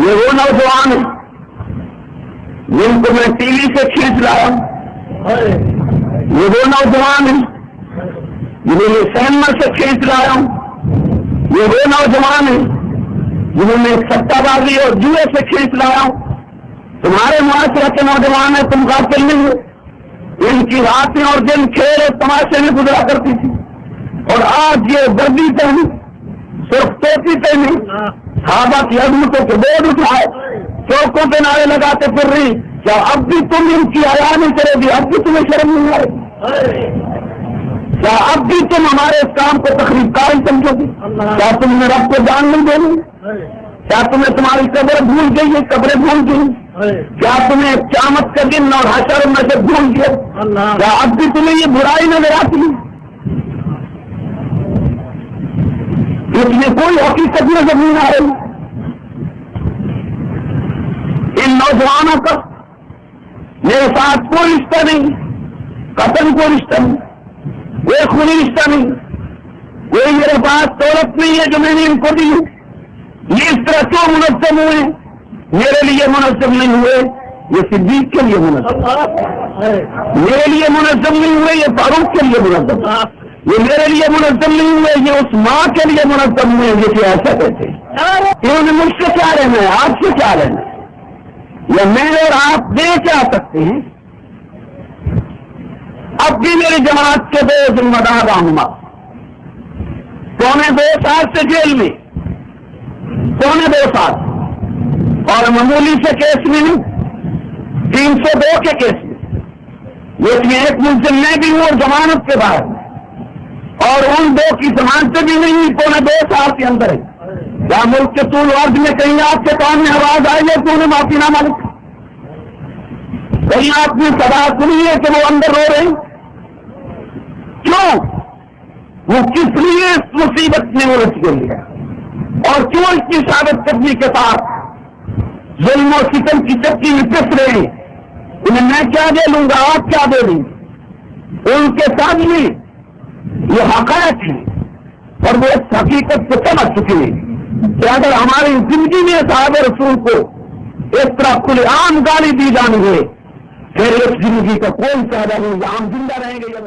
یہ وہ نوجوان ہیں جن کو میں ٹی وی سے کھینچ لایا ہوں، یہ وہ نوجوان ہیں جنہیں میں سینما سے کھینچ لایا ہوں، یہ وہ نوجوان ہیں جنہیں میں سٹہ بازی اور جوئے سے کھینچ لایا ہوں۔ تمہارے معاشرے کے نوجوان ہیں، تم غافل نہیں ہو، ان کی راتیں اور دن کھیل اور تماشے میں گزرا کرتی تھی، اور آج یہ وردی پہنی، صرف ٹوپی پہنی، صحابہ کی عظمتوں کے بورڈ اٹھائے، چوکوں پہ نعرے لگاتے پھر رہی، کیا اب بھی تم ان کی حیا نہیں کرے گی؟ اب بھی تمہیں شرم نہیں آئے؟ کیا اب بھی تم ہمارے اس کام کو تقریب کاری سمجھو گی؟ کیا تم نے رب کو جان نہیں دینی؟ کیا تمہیں تمہاری قبر بھول گئی ہے، قبریں بھول گئی؟ کیا تمہیں قیامت کا دن اور حشر میں سے بھول گئے؟ کیا اب بھی تمہیں یہ برائی نظر آتی ہے؟ اس میں کوئی حقیقت نظر نہیں آ رہی۔ ان نوجوانوں کا میرے ساتھ کوئی رشتہ نہیں، قتل کوئی رشتہ نہیں، کوئی خونی رشتہ نہیں، کوئی میرے پاس دولت نہیں ہے جو میں نے ان کو دی۔ یہ اس طرح کیوں منظم ہوئے؟ میرے لیے منظم نہیں ہوئے، یہ صدیق کے لیے منظم، میرے لیے منظم نہیں ہوئے، یہ فاروق کے لیے منظم، یہ میرے لیے منظم نہیں ہوئے، یہ اس ماں کے لیے منظم ہوئے جسے ایسا کہتے ہیں۔ انہوں نے مجھ سے کیا لینا ہے، آپ سے کیا لینا ہے؟ یا میں اور آپ دے کیا سکتے ہیں؟ اب بھی میری جماعت کے دو ذمہ دار رہنما 2.25 سال سے جیل میں، 2.25 سال، اور معمولی سے کیس میں نہیں، 302 کے کیس میں، جس میں ایک ملزم میں بھی ہوں اور ضمانت کے باہر، اور ان 2 کی ضمانتیں بھی نہیں، 2.25 سال کے اندر ہے۔ کیا ملک کے طول عرض میں کہیں آپ کے کان میں آواز آئی ہے کہ انہیں معافی نامہ لکھا؟ کہیں آپ نے صدا سنی ہے کہ وہ اندر رو رہے ہیں؟ کیوں؟ وہ کس لیے اس مصیبت میں الجھ گئی ہے، اور کیوں اس کی ثابت قدمی کے ساتھ ظلم و ستم کی چکی میں پس رہے ہیں؟ انہیں میں کیا دے لوں گا، آپ کیا دے دیں گے؟ ان کے سامنے یہ حقائق ہیں، اور وہ اس حقیقت کو سمجھ چکے ہیں کہ اگر ہماری زندگی میں صحابہ رسول کو اس طرح کھلے عام گالی دی جانی ہے، پھر اس زندگی کا کوئی فائدہ نہیں، ہم زندہ رہیں گے یا